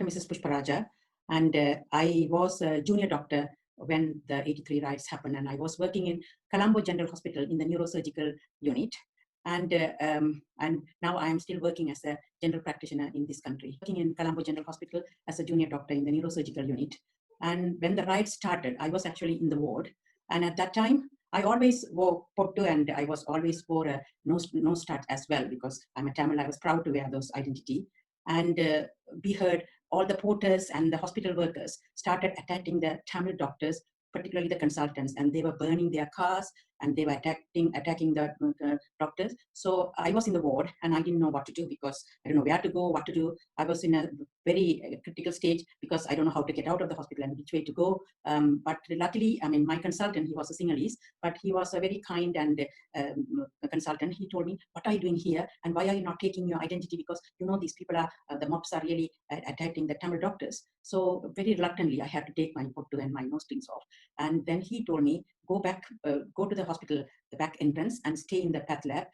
Dr. Mrs. Pushparaja, and I was a junior doctor when the 83 riots happened, and I was working in Colombo General Hospital in the neurosurgical unit. And now I am still working as a general practitioner in this country, working in Colombo General Hospital as a junior doctor in the neurosurgical unit. And when the riots started, I was actually in the ward. And at that time, I always wore pottu, and I was always wore a nose stud as well, because I'm a Tamil. I was proud to wear those identity. And we heard all the porters and the hospital workers started attacking the Tamil doctors, particularly the consultants, and they were burning their cars, and they were attacking the doctors. So I was in the ward, and I didn't know what to do, because I don't know where to go, what to do. I was in a very critical stage, because I don't know how to get out of the hospital and which way to go. But luckily, I mean, my consultant, he was a Sinhalese, but he was a very kind and consultant. He told me, what are you doing here, and why are you not taking your identity? Because you know these people are, the mobs are really attacking the Tamil doctors. So very reluctantly, I had to take my pottu and my nose rings off. And then he told me, go back, go to the hospital, the back entrance, and stay in the path lab.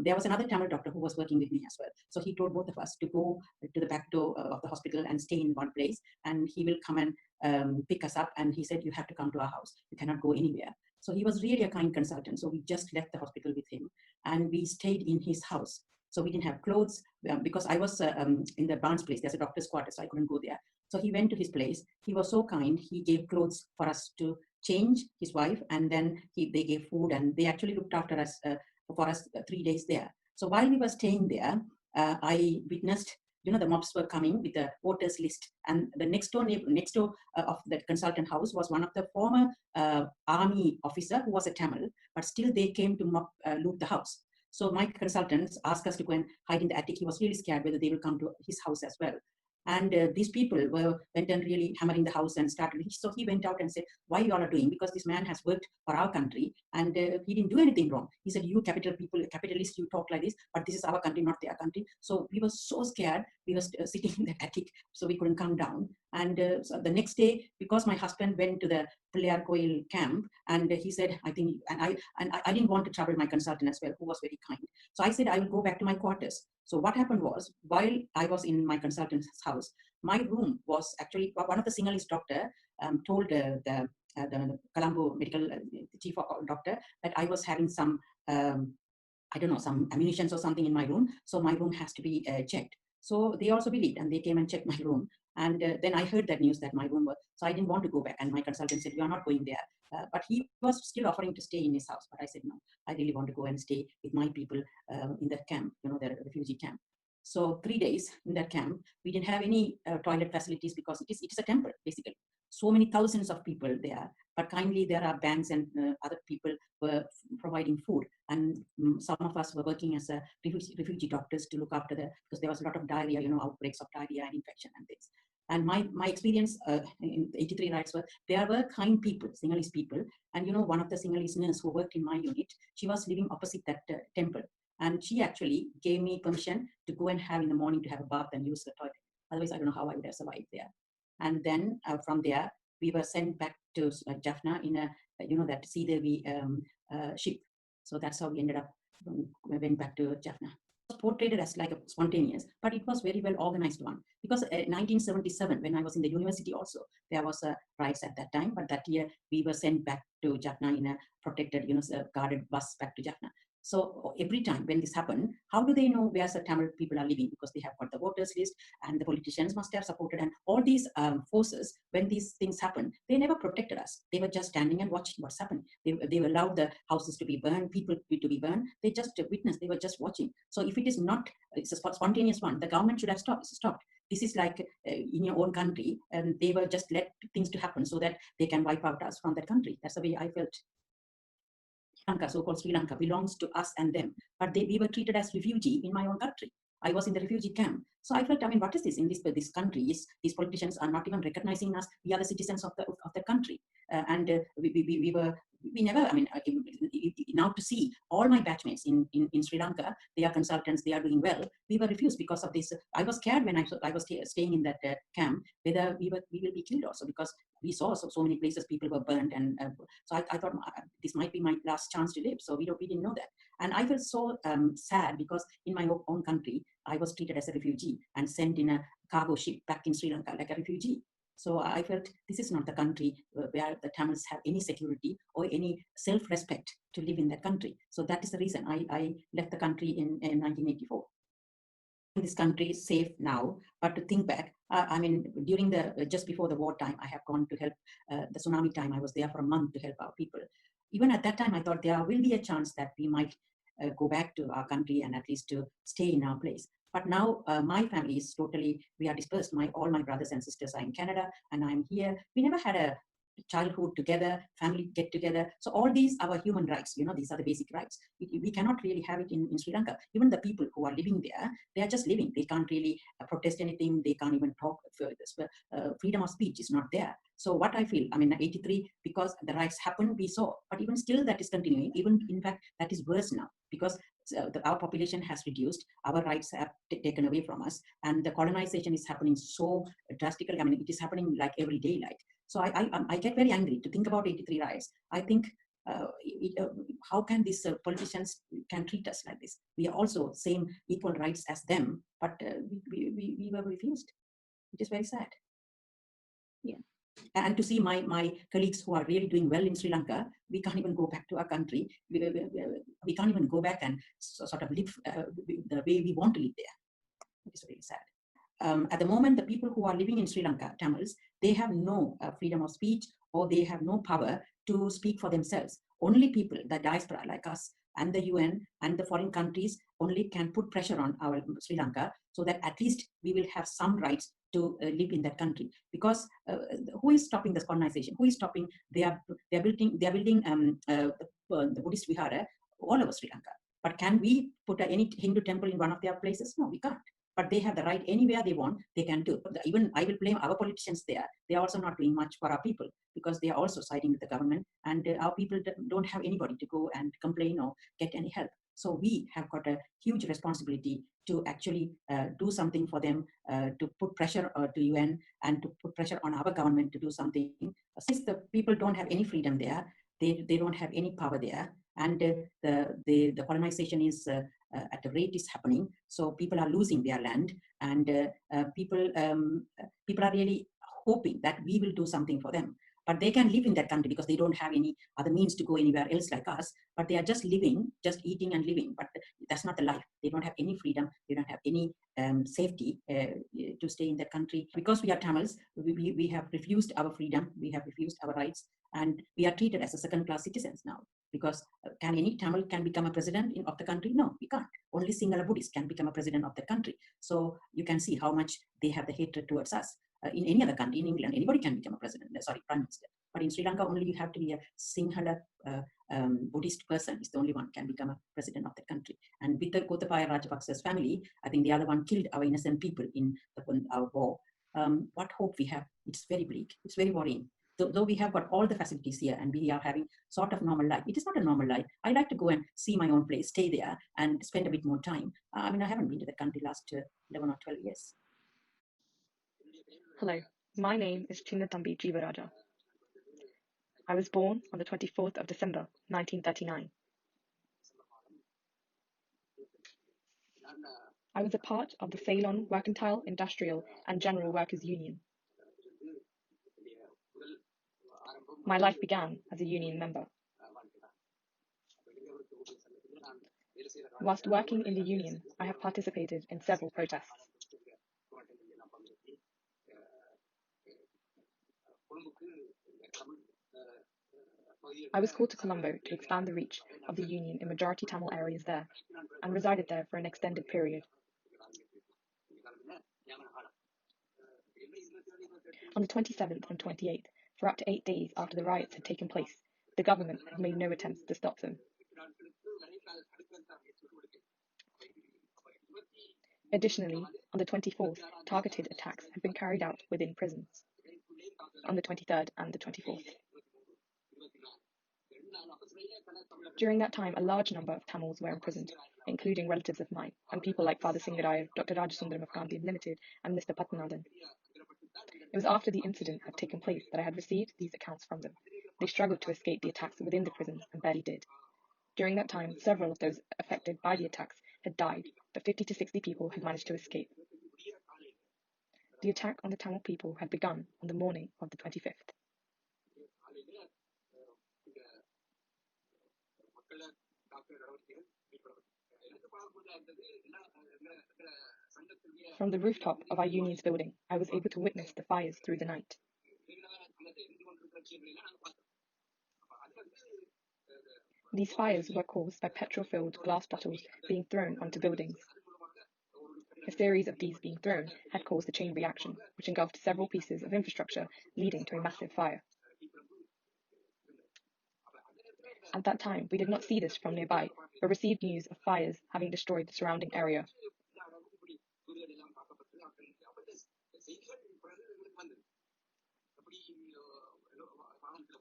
There was another Tamil doctor who was working with me as well. So he told both of us to go to the back door of the hospital and stay in one place, and he will come and pick us up. And he said, you have to come to our house. You cannot go anywhere. So he was really a kind consultant. So we just left the hospital with him, and we stayed in his house. So we didn't have clothes, because I was in the Barnes place. There's a doctor's quarters, so I couldn't go there. So he went to his place. He was so kind. He gave clothes for us to change, his wife, and then they gave food, and they actually looked after us for us 3 days there. So while we were staying there, I witnessed, the mobs were coming with the voters list, and the next door of the consultant house was one of the former army officer who was a Tamil, but still they came to loot the house. So my consultants asked us to go and hide in the attic. He was really scared whether they will come to his house as well. And these people went and really hammering the house and started. So he went out and said, why you all are doing? Because this man has worked for our country, and he didn't do anything wrong. He said, you capitalists, you talk like this, but this is our country, not their country. So we were so scared. We were sitting in the attic, so we couldn't come down. And so the next day, because my husband went to the Pilliyar Koil camp, and he said, I think, and I didn't want to trouble my consultant as well, who was very kind. So I said, I will go back to my quarters. So what happened was, while I was in my consultant's house, my room was actually, one of the Sinhalese doctor told the Colombo medical chief doctor that I was having some, I don't know, some ammunition or something in my room. So my room has to be checked. So they also believed, and they came and checked my room. And then I heard that news that my room was, so I didn't want to go back. And my consultant said, you are not going there. But he was still offering to stay in his house. But I said, no, I really want to go and stay with my people in the camp, the refugee camp. So 3 days in that camp, we didn't have any toilet facilities, because it is a temple, basically. So many thousands of people there, but kindly there are banks and other people were providing food. And some of us were working as refugee doctors to look after because there was a lot of diarrhea, outbreaks of diarrhea and infection and things. And my experience in the 83 riots there were kind people, Sinhalese people. And one of the Sinhalese nurses who worked in my unit, she was living opposite that temple. And she actually gave me permission to go and in the morning to have a bath and use the toilet. Otherwise, I don't know how I would have survived there. And then from there, we were sent back to Jaffna in a, that Sea Devi ship. So that's how we ended up, we went back to Jaffna. It was portrayed as like a spontaneous, but it was very well organized one. Because 1977, when I was in the university also, there was a riots at that time, but that year we were sent back to Jaffna in a protected, guarded bus back to Jaffna. So every time when this happened, how do they know where the Tamil people are living? Because they have got the voters list, and the politicians must have supported, and all these forces, when these things happen, they never protected us. They were just standing and watching what's happening. They allowed the houses to be burned, people to be burned. They just witnessed, they were just watching. So if it is not, it's a spontaneous one, the government should have stopped. This is like in your own country, and they were just let things to happen so that they can wipe out us from that country. That's the way I felt. Lanka, so-called Sri Lanka, belongs to us and them. But we were treated as refugee in my own country. I was in the refugee camp. So I felt, what is this in this country? These politicians are not even recognizing us. We are the citizens of the country. We were we never, I mean, now to see all my batchmates in Sri Lanka, they are consultants, they are doing well. We were refused because of this. I was scared when I was staying in that camp, whether we will be killed also, because we saw so many places people were burnt. And so I thought this might be my last chance to live. So we didn't know that. And I felt so sad, because in my own country, I was treated as a refugee and sent in a cargo ship back in Sri Lanka like a refugee. So I felt this is not the country where the Tamils have any security or any self-respect to live in that country. So that is the reason I left the country in 1984. This country is safe now, but to think back, I mean, during just before the wartime, I have gone to help the tsunami time. I was there for a month to help our people. Even at that time, I thought there will be a chance that we might go back to our country and at least to stay in our place. But now my family is totally, we are dispersed. All my brothers and sisters are in Canada, and I'm here. We never had a childhood together, family get together. So all these are human rights, these are the basic rights. We cannot really have it in Sri Lanka. Even the people who are living there, they are just living. They can't really protest anything. They can't even talk. Freedom of speech is not there. So what I feel, I mean, 83, because the riots happened, we saw, but even still that is continuing. Even in fact, that is worse now, because our population has reduced, our rights have taken away from us, and the colonization is happening so drastically. I mean, it is happening like every day. Like, so I get very angry to think about 83 riots. I think, how can these politicians can treat us like this? We are also same equal rights as them, but we were refused. It is very sad. Yeah. And to see my colleagues who are really doing well in Sri Lanka, we can't even go back to our country. We can't even go back and sort of live the way we want to live there. It is really sad. At the moment, the people who are living in Sri Lanka, Tamils, they have no freedom of speech, or they have no power to speak for themselves. Only people, the diaspora like us and the UN and the foreign countries, only can put pressure on our Sri Lanka, so that at least we will have some rights to live in that country. Because who is stopping this colonization? Who is stopping? They are building the Buddhist vihara all over Sri Lanka. But can we put any Hindu temple in one of their places? No, we can't. But they have the right anywhere they want, they can do. Even I will blame our politicians there. They are also not doing much for our people, because they are also siding with the government, and our people don't have anybody to go and complain or get any help. So we have got a huge responsibility to actually do something for them, to put pressure to UN and to put pressure on our government to do something. Since the people don't have any freedom there, they don't have any power there, and the colonization is at the rate is happening. So people are losing their land, and people are really hoping that we will do something for them. But they can live in that country because they don't have any other means to go anywhere else like us. But they are just living, just eating and living. But that's not the life. They don't have any freedom. They don't have any safety to stay in that country. Because we are Tamils, we have refused our freedom. We have refused our rights. And we are treated as a second-class citizens now. Because can any Tamil can become a president of the country? No, we can't. Only Sinhala Buddhists can become a president of the country. So you can see how much they have the hatred towards us. In any other country, in England, anybody can become a president, prime minister. But in Sri Lanka, only you have to be a Sinhala Buddhist person is the only one can become a president of the country. And with the Gotabaya Rajapaksa's family, I think the other one killed our innocent people in our war. What hope we have? It's very bleak. It's very worrying. Though we have got all the facilities here and we are having sort of normal life, it is not a normal life. I like to go and see my own place, stay there and spend a bit more time. I mean, I haven't been to the country last 11 or 12 years. Hello, my name is Chinnathambi Jeevaraja. I was born on the 24th of December, 1939. I was a part of the Ceylon Mercantile, Industrial and General Workers' Union. My life began as a union member. Whilst working in the union, I have participated in several protests. I was called to Colombo to expand the reach of the union in majority Tamil areas there, and resided there for an extended period. On the 27th and 28th, for up to 8 days after the riots had taken place, the government had made no attempts to stop them. Additionally, on the 24th, targeted attacks had been carried out within prisons. On the 23rd and the 24th. During that time, a large number of Tamils were imprisoned, including relatives of mine, and people like Father Singaraya, Dr. Rajasundaram of Gandhi Limited, and Mr. Patnathan. It was after the incident had taken place that I had received these accounts from them. They struggled to escape the attacks within the prisons and barely did. During that time, several of those affected by the attacks had died, but 50 to 60 people had managed to escape. The attack on the Tamil people had begun on the morning of the 25th. From the rooftop of our union's building, I was able to witness the fires through the night. These fires were caused by petrol-filled glass bottles being thrown onto buildings. A series of these being thrown had caused a chain reaction, which engulfed several pieces of infrastructure, leading to a massive fire. At that time, we did not see this from nearby, but received news of fires having destroyed the surrounding area.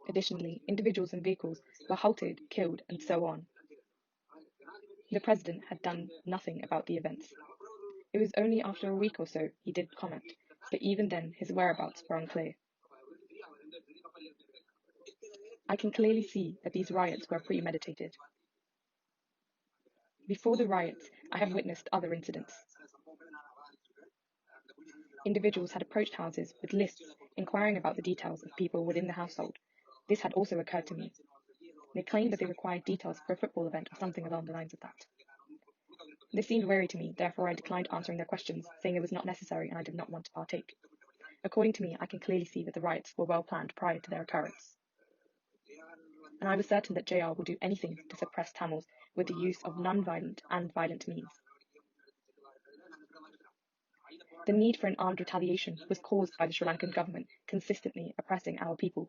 Additionally, individuals and vehicles were halted, killed, and so on. The president had done nothing about the events. It was only after a week or so he did comment, but even then his whereabouts were unclear. I can clearly see that these riots were premeditated. Before the riots, I have witnessed other incidents. Individuals had approached houses with lists inquiring about the details of people within the household. This had also occurred to me. They claimed that they required details for a football event or something along the lines of that. This seemed wary to me, therefore I declined answering their questions, saying it was not necessary and I did not want to partake. According to me, I can clearly see that the riots were well planned prior to their occurrence. And I was certain that JR will do anything to suppress Tamils with the use of non-violent and violent means. The need for an armed retaliation was caused by the Sri Lankan government consistently oppressing our people.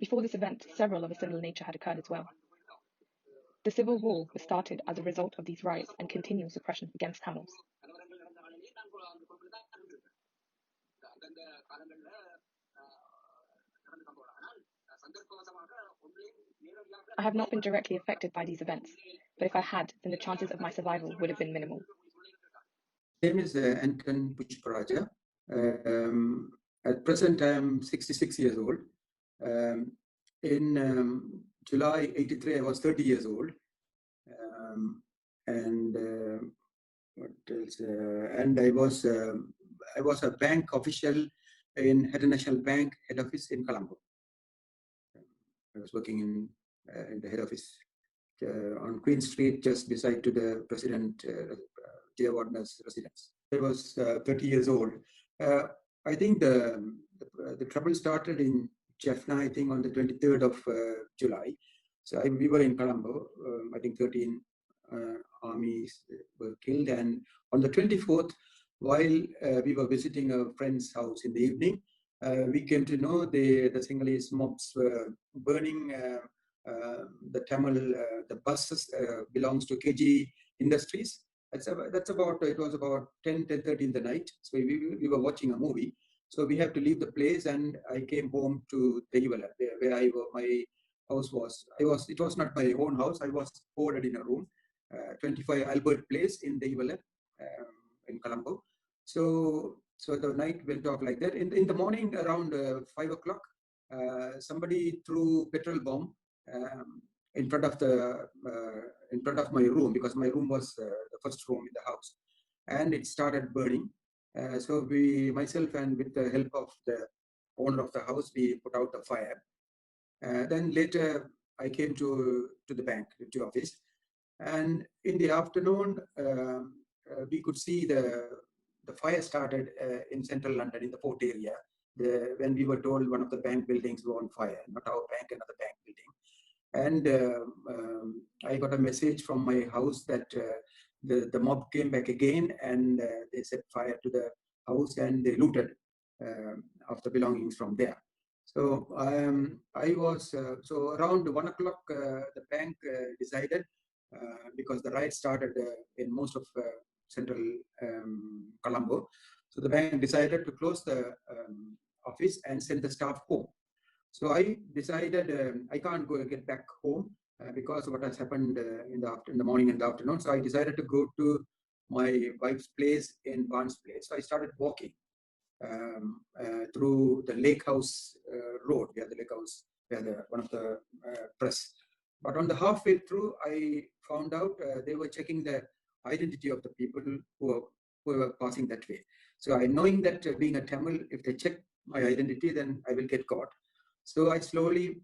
Before this event, several of a similar nature had occurred as well. The civil war was started as a result of these riots and continual suppression against Tamils. I have not been directly affected by these events, but if I had, then the chances of my survival would have been minimal. My name is Anton Pushparaja. At present, I am 66 years old. In July 83, I was 30 years old. What else? And I was a bank official in International Bank head office in Colombo. I was working in the head office on Queen Street, just beside to the President J. Wardner's residence. I was 30 years old. I think the trouble started in Jaffna, I think on the 23rd of July. So we were in Colombo. I think 13 armies were killed. And on the 24th, while we were visiting a friend's house in the evening, we came to know the Sinhalese mobs were burning the Tamil, the buses belongs to KG Industries. That's about, it was about 10:30 in the night. So we were watching a movie. So we have to leave the place, and I came home to Tehivala, where my house was. It was not my own house. I was boarded in a room, 25 Albert Place in Tehivala, in Colombo. So the night went off like that. In the morning, around 5 o'clock, somebody threw petrol bomb in front of my room, because my room was the first room in the house, and it started burning. So myself and with the help of the owner of the house, we put out the fire. Then later I came to the bank, to office, and in the afternoon we could see the fire started in central London, in the port area. When we were told one of the bank buildings were on fire, not our bank, another bank building. And I got a message from my house that the mob came back again, and they set fire to the house, and they looted of the belongings from there. So I was so around 1 o'clock, the bank decided because the riot started in most of central Colombo. So the bank decided to close the office and send the staff home. So I decided I can't get back home because of what has happened in the morning and the afternoon. So I decided to go to my wife's place in Barnes Place. So I started walking through the Lake House road, where the Lake House, where one of the press. But on the halfway through, I found out they were checking the identity of the people who were passing that way. So I, knowing that being a Tamil, if they check my identity, then I will get caught. So I slowly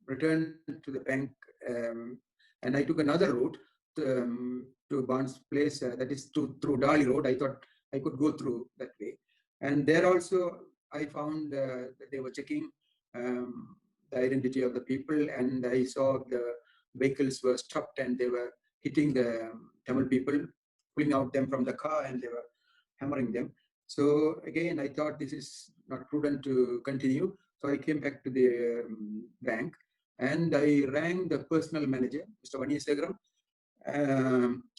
returned to the bank, and I took another route to Barnes Place, that is through Dali Road. I thought I could go through that way. And there also, I found that they were checking the identity of the people, and I saw the vehicles were stopped and they were hitting the Tamil people, pulling out them from the car, and they were hammering them. So again, I thought this is not prudent to continue. So I came back to the bank and I rang the personal manager, Mr. Vanisegaram,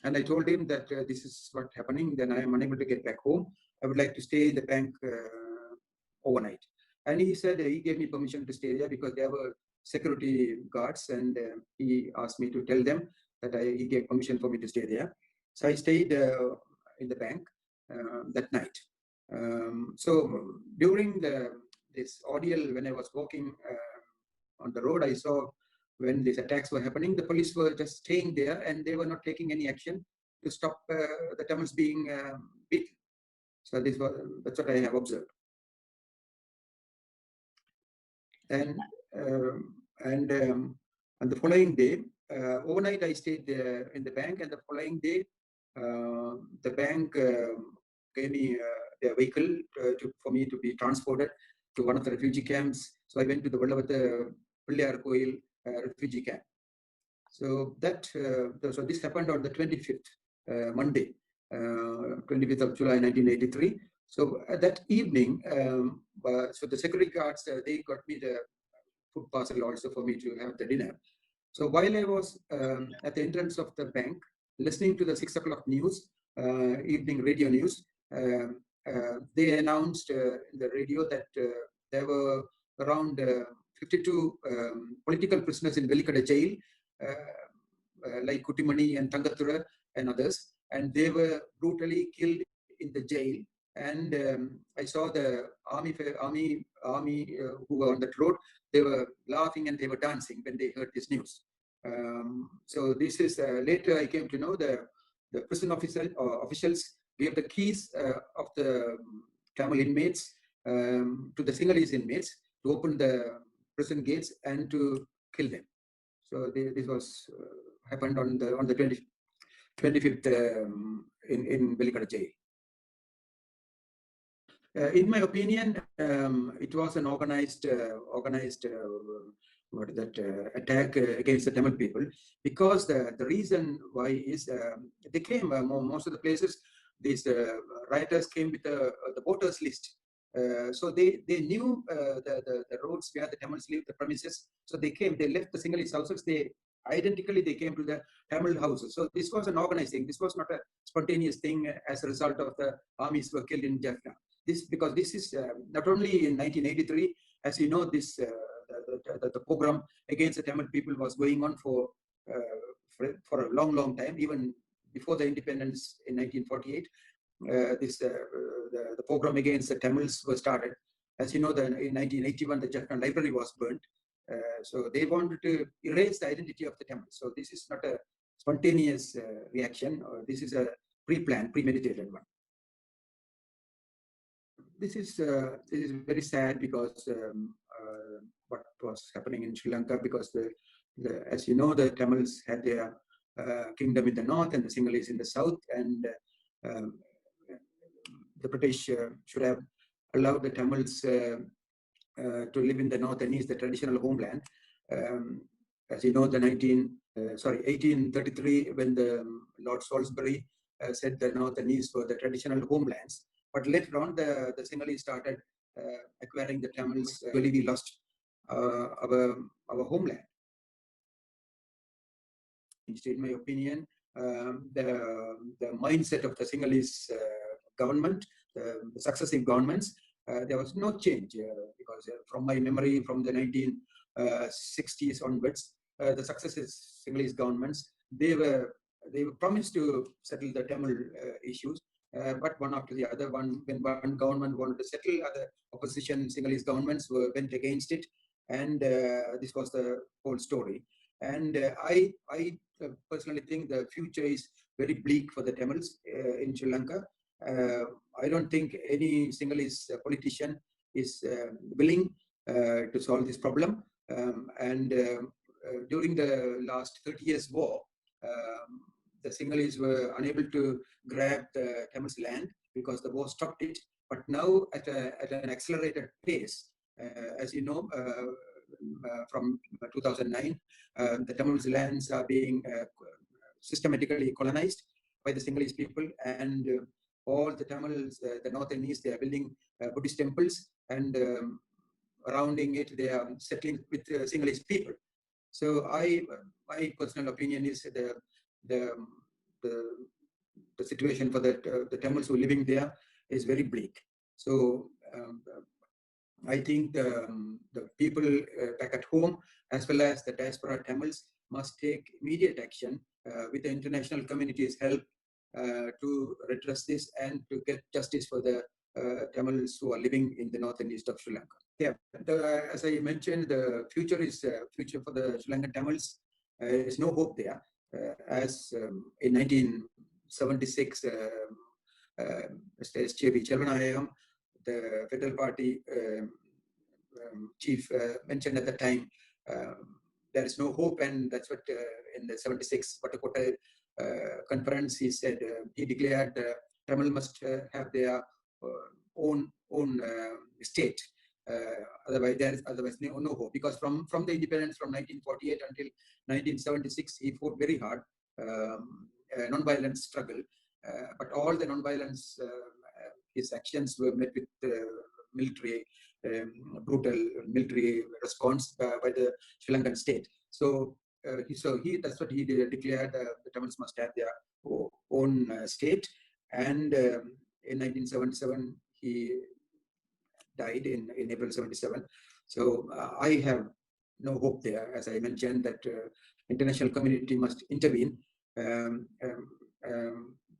and I told him that this is what's happening, then I am unable to get back home. I would like to stay in the bank overnight. And he said he gave me permission to stay there because there were security guards, and he asked me to tell them that he gave permission for me to stay there. So I stayed in the bank that night. So during this ordeal, when I was walking on the road, I saw when these attacks were happening, the police were just staying there and they were not taking any action to stop the Tamils being beaten. So that's what I have observed. And on the following day, overnight I stayed in the bank, and the following day, the bank gave me their vehicle for me to be transported to one of the refugee camps. So I went to the Vallavata Pillayar Koil refugee camp. So so this happened on the 25th, Monday, 25th of July, 1983. So that evening, so the security guards, they got me the food parcel also for me to have the dinner. So while I was at the entrance of the bank, listening to the 6 o'clock news, evening radio news, they announced in the radio that there were around 52 political prisoners in Velikada jail, like Kutimani and Tangathura and others, and they were brutally killed in the jail. And I saw the army who were on that road. They were laughing and they were dancing when they heard this news. So this is later I came to know the prison officials gave the keys of the Tamil inmates to the Sinhalese inmates to open the prison gates and to kill them. So this was happened on the 25th in Velikada jail. In my opinion, it was an organized attack against the Tamil people, because the reason why is they came most of the places. These rioters came with the voters list. So they knew the roads where the Tamils live, the premises. So they came, they left the Sinhalese houses, they came to the Tamil houses. So this was an organized thing. This was not a spontaneous thing as a result of the armies were killed in Jaffna. Because this is not only in 1983, as you know, this the pogrom against the Tamil people was going on for a long time, even before the independence in 1948. The pogrom against the Tamils was started. As you know, in 1981, the Jaffna library was burnt. So they wanted to erase the identity of the Tamils. So this is not a spontaneous reaction, or this is a pre-planned, premeditated one. This is very sad, because what was happening in Sri Lanka, because as you know, the Tamils had their kingdom in the north and the Sinhalese in the south, and the British should have allowed the Tamils to live in the north and east, the traditional homeland. As you know, 1833, when the Lord Salisbury said the north and east were the traditional homelands. But later on, the Sinhalese started acquiring the Tamils. Really, we lost our homeland. in my opinion. The mindset of the Sinhalese government, the successive governments, there was no change because from my memory, from the 1960s onwards, the successive Sinhalese governments, they were promised to settle the Tamil issues, but one after the other, when one government wanted to settle, other opposition Sinhalese governments went against it, and this was the whole story. And I personally think the future is very bleak for the Tamils in Sri Lanka. I don't think any Sinhalese politician is willing to solve this problem. During the last 30 years war, the Sinhalese were unable to grab the Tamils land because the war stopped it. But now, at an accelerated pace, as you know, from 2009, the Tamils lands are being systematically colonized by the Sinhalese people, and all the Tamils, the north and east, they are building Buddhist temples, and surrounding it, they are settling with Sinhalese people. So my personal opinion is the situation for the Tamils who are living there is very bleak. So I think the people back at home, as well as the diaspora Tamils, must take immediate action with the international community's help to redress this and to get justice for the Tamils who are living in the north and east of Sri Lanka. Yeah, as I mentioned, the future is future for the Sri Lankan Tamils. There's no hope there. As in 1976, Mr. S.J.B. Chelvanayagam, the Federal Party chief mentioned at the time, there is no hope, and that's what in the 76 Patakota conference he said. He declared Tamil must have their own state. Otherwise, there is no hope, because from the independence from 1948 until 1976, he fought very hard, non-violent struggle, but all the non-violence, his actions were met with military, brutal military response by the Sri Lankan state. So that's what he declared. The Tamils must have their own state, and in 1977 he died in April 77. So I have no hope there, as I mentioned, that international community must intervene.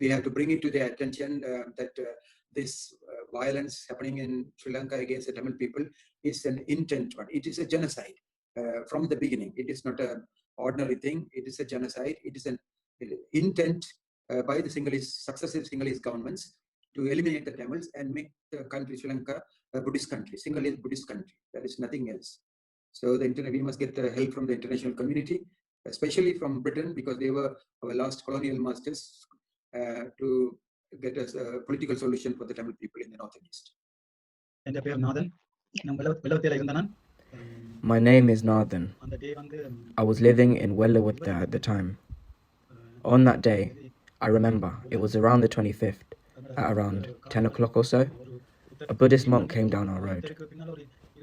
We have to bring it to their attention that this violence happening in Sri Lanka against the Tamil people is an intent one. It is a genocide from the beginning. It is not an ordinary thing. It is a genocide. It is an intent by the successive Sinhalese governments to eliminate the Tamils and make the country Sri Lanka a Buddhist country, Sinhalese Buddhist country. There is nothing else. So we must get the help from the international community, especially from Britain, because they were our last colonial masters, to get us a political solution for the Tamil people in the north and east. My name is Nathan. I was living in Wellerwood at the time. On that day, I remember it was around the 25th, at around 10 o'clock or so, a Buddhist monk came down our road.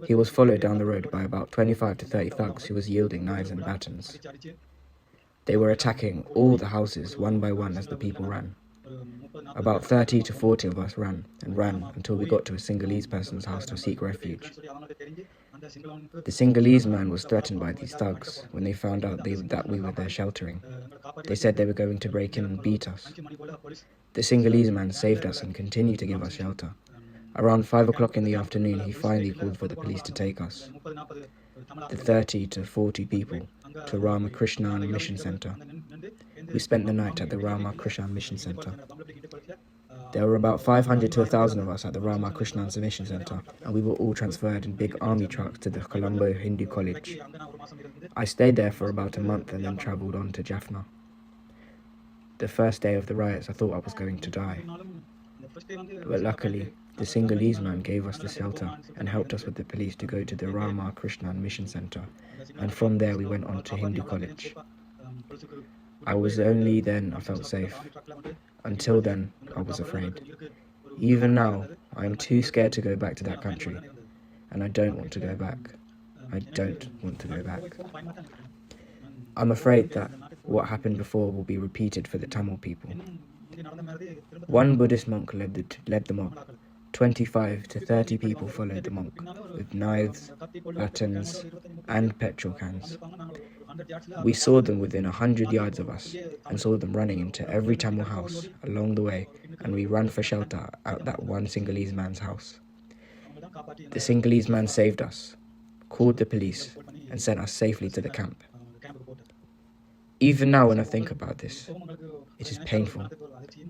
He was followed down the road by about 25 to 30 thugs who was wielding knives and batons. They were attacking all the houses one by one as the people ran. About 30 to 40 of us ran until we got to a Sinhalese person's house to seek refuge. The Sinhalese man was threatened by these thugs when they found out that we were there sheltering. They said they were going to break in and beat us. The Sinhalese man saved us and continued to give us shelter. Around 5 o'clock in the afternoon, he finally called for the police to take us, the 30 to 40 people, to Ramakrishna Mission Center. We spent the night at the Ramakrishna Mission Center. There were about 500 to 1,000 of us at the Ramakrishna Mission Center, and we were all transferred in big army trucks to the Colombo Hindu College. I stayed there for about a month and then travelled on to Jaffna. The first day of the riots, I thought I was going to die. But luckily, the Sinhalese man gave us the shelter and helped us with the police to go to the Ramakrishna Mission Center, and from there we went on to Hindu College. I was only then I felt safe. Until then, I was afraid. Even now, I am too scared to go back to that country, and I don't want to go back. I don't want to go back. I'm afraid that what happened before will be repeated for the Tamil people. One Buddhist monk led the mob. 25 to 30 people followed the monk with knives, batons, and petrol cans. We saw them within 100 yards of us and saw them running into every Tamil house along the way, and we ran for shelter at that one Sinhalese man's house. The Sinhalese man saved us, called the police, and sent us safely to the camp. Even now when I think about this, it is painful,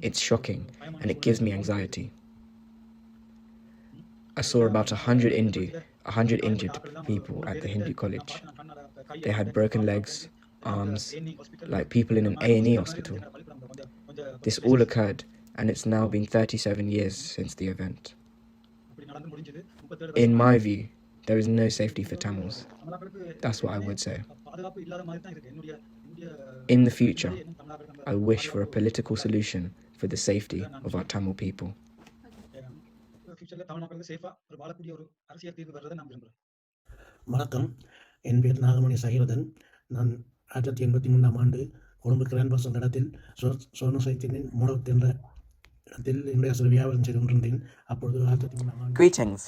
it's shocking, and it gives me anxiety. I saw about 100 injured people at the Hindu college. They had broken legs, arms, like people in an A&E hospital. This all occurred, and it's now been 37 years since the event. In my view, there is no safety for Tamils. That's what I would say. In the future, I wish for a political solution for the safety of our Tamil people. வணக்கம், என் பேர் நாகமணி சகிரதன். நான் 1983 ஆண்டு Colombo grand pass என்ற இடத்தில் சோனசைத்தின் மூடத் என்ற இடத்தில் என்னுடைய சிறு வியாபாரம் செய்து கொண்டிருந்தேன். அப்பொழுது 1983 ஆண்டு Greetings,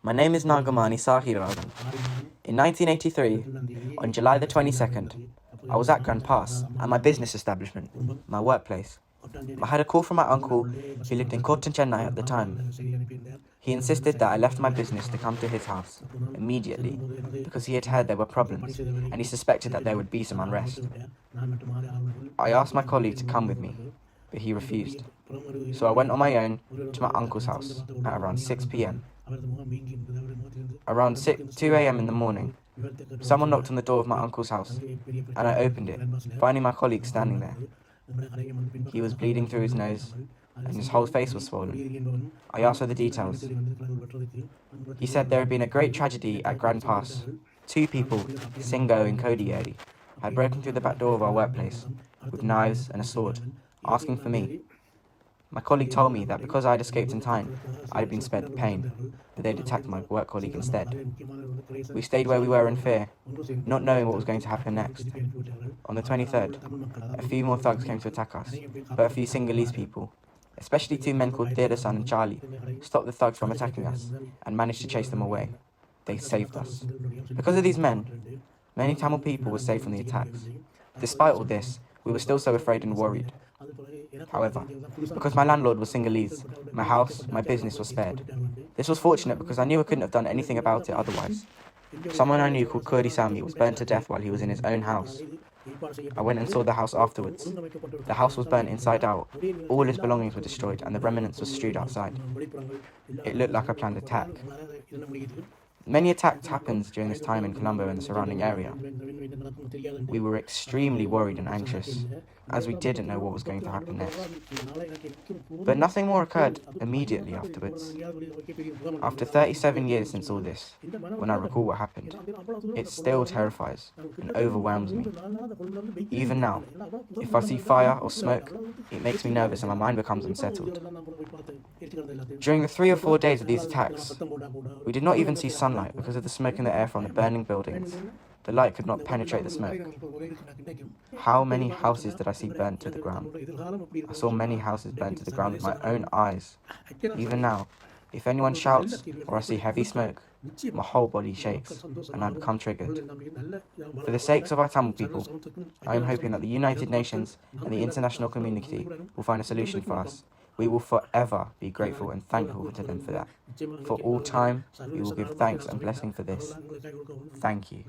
my name is Nagamani Sahiravan. In 1983, on July the 22nd, I was at Grand Pass at my business establishment, my workplace. I had a call from my uncle who lived in Cotton, Chennai at the time. He insisted that I left my business to come to his house immediately because he had heard there were problems and he suspected that there would be some unrest. I asked my colleague to come with me, but he refused. So I went on my own to my uncle's house at around 6 p.m. Around 2 a.m. in the morning, someone knocked on the door of my uncle's house and I opened it, finding my colleague standing there. He was bleeding through his nose and his whole face was swollen. I asked for the details. He said there had been a great tragedy at Grand Pass. 2 people, Singo and Kodiyeri, had broken through the back door of our workplace with knives and a sword, asking for me. My colleague told me that because I had escaped in time, I had been spared the pain, but they'd attacked my work colleague instead. We stayed where we were in fear, not knowing what was going to happen next. On the 23rd, a few more thugs came to attack us, but a few Sinhalese people, especially 2 men called Dedasan and Charlie, stopped the thugs from attacking us and managed to chase them away. They saved us. Because of these men, many Tamil people were saved from the attacks. Despite all this, we were still so afraid and worried. However, because my landlord was Sinhalese, my house, my business was spared. This was fortunate because I knew I couldn't have done anything about it otherwise. Someone I knew called Kurdi Sami was burnt to death while he was in his own house. I went and saw the house afterwards. The house was burnt inside out, all his belongings were destroyed and the remnants were strewed outside. It looked like a planned attack. Many attacks happened during this time in Colombo and the surrounding area. We were extremely worried and anxious, as we didn't know what was going to happen next. But nothing more occurred immediately afterwards. After 37 years since all this, when I recall what happened, it still terrifies and overwhelms me. Even now, if I see fire or smoke, it makes me nervous and my mind becomes unsettled. During the 3 or 4 days of these attacks, we did not even see sunlight because of the smoke in the air from the burning buildings. The light could not penetrate the smoke. How many houses did I see burnt to the ground? I saw many houses burnt to the ground with my own eyes. Even now, if anyone shouts or I see heavy smoke, my whole body shakes and I become triggered. For the sakes of our Tamil people, I am hoping that the United Nations and the international community will find a solution for us. We will forever be grateful and thankful to them for that. For all time, we will give thanks and blessing for this. Thank you.